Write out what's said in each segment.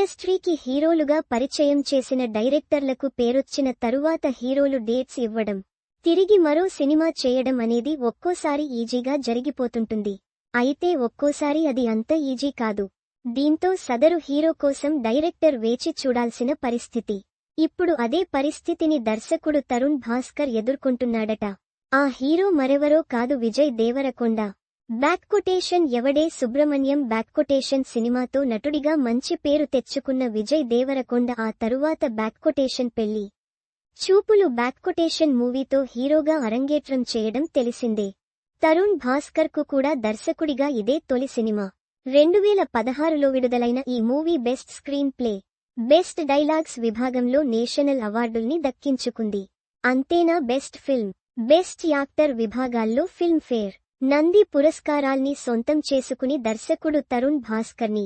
ఇండస్ట్రీకి హీరోలుగా పరిచయం చేసిన డైరెక్టర్లకు పేరొచ్చిన తరువాత హీరోలు డేట్స్ ఇవ్వడం, తిరిగి మరో సినిమా చేయడం అనేది ఒక్కోసారి ఈజీగా జరిగిపోతుంటుంది. అయితే ఒక్కోసారి అది అంత ఈజీ కాదు. దీంతో సదరు హీరో కోసం డైరెక్టర్ వేచి చూడాల్సిన పరిస్థితి. ఇప్పుడు అదే పరిస్థితిని దర్శకుడు తరుణ్ భాస్కర్ ఎదుర్కొంటున్నాడట. ఆ హీరో మరెవరో కాదు, విజయ్ దేవరకొండ. బ్యాక్కొటేషన్ ఎవడే సుబ్రమణ్యం బ్యాక్కొటేషన్ సినిమాతో నటుడిగా మంచి పేరు తెచ్చుకున్న విజయ్ దేవరకొండ ఆ తరువాత బ్యాక్కొటేషన్ పెళ్లి చూపులు బ్యాక్కొటేషన్ మూవీతో హీరోగా అరంగేట్రం చేయడం తెలిసిందే. తరుణ్ భాస్కర్ కు కూడా దర్శకుడిగా ఇదే తొలి సినిమా. 2016లో విడుదలైన ఈ movie best screen play, best dialogues విభాగంలో నేషనల్ అవార్డుల్ని దక్కించుకుంది. అంతేనా, బెస్ట్ ఫిల్మ్, బెస్ట్ యాక్టర్ విభాగాల్లో ఫిల్మ్ ఫేర్, నంది పురస్కారాల్ని సొంతం చేసుకుని దర్శకుడు తరుణ్ భాస్కర్ని,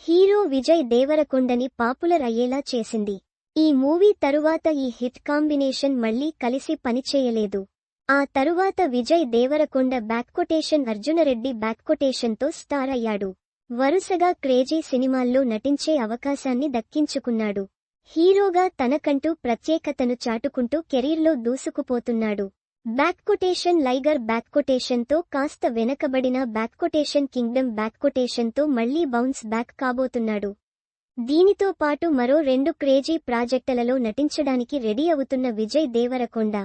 హీరో విజయ్ దేవరకొండని పాపులర్ అయ్యేలా చేసింది. ఈ మూవీ తరువాత ఈ హిట్ కాంబినేషన్ మళ్లీ కలిసి పనిచేయలేదు. ఆ తరువాత విజయ్ దేవరకొండ బ్యాక్కొటేషన్, అర్జునరెడ్డి బ్యాక్కొటేషన్తో స్టార్ అయ్యాడు. వరుసగా క్రేజీ సినిమాల్లో నటించే అవకాశాన్ని దక్కించుకున్నాడు. హీరోగా తనకంటూ ప్రత్యేకతను చాటుకుంటూ కెరీర్లో దూసుకుపోతున్నాడు. బ్యాక్కొటేషన్ లైగర్ బ్యాక్కొటేషన్తో కాస్త వెనకబడిన బ్యాక్కొటేషన్ కింగ్డమ్ బ్యాక్కొటేషన్తో మళ్లీ బౌన్స్ బ్యాక్ కాబోతున్నాడు. దీనితో పాటు మరో 2 క్రేజీ ప్రాజెక్టులలో నటించడానికి రెడీ అవుతున్న విజయ్ దేవరకొండ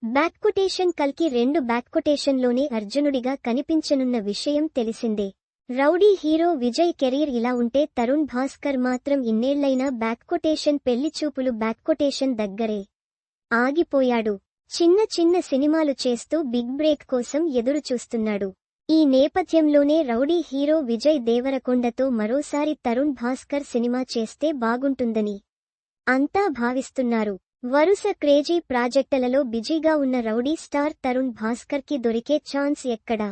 బ్యాక్కొటేషన్ కల్కి 2 బ్యాక్కొటేషన్లోనే అర్జునుడిగా కనిపించనున్న విషయం తెలిసిందే. రౌడీ హీరో విజయ్ కెరీర్ ఇలా ఉంటే తరుణ్ భాస్కర్ మాత్రం ఇన్నేళ్లైనా బ్యాక్కొటేషన్ పెళ్లి చూపులు బ్యాక్కొటేషన్ దగ్గరే ఆగిపోయాడు. చిన్న సినిమాలు చేస్తూ బిగ్ బ్రేక్ కోసం ఎదురు చూస్తున్నాడు. ఈ నేపథ్యంలోనే రౌడీ హీరో విజయ్ దేవరకొండతో మరోసారి తరుణ్ భాస్కర్ సినిమా చేస్తే బాగుంటుందని అంతా భావిస్తున్నారు. వరుస క్రేజీ ప్రాజెక్టులలో బిజీగా ఉన్న రౌడీ స్టార్ తరుణ్ భాస్కర్కి దొరికే ఛాన్స్ ఎక్కడా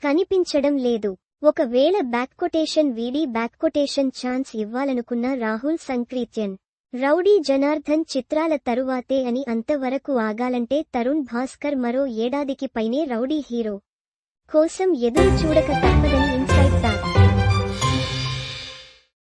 కనిపించడం లేదు. ఒకవేళ బ్యాక్కొటేషన్ వీడి బ్యాక్కొటేషన్ ఛాన్స్ ఇవ్వాలనుకున్న రాహుల్ సంక్రీత్యన్, రౌడీ జనార్దన్ చిత్రాల తరువాతే అని, అంతవరకు ఆగాలంటే తరుణ్ భాస్కర్ మరో ఏడాదికి పైనే రౌడీ హీరో కోసం ఎదురు చూడక తప్పదని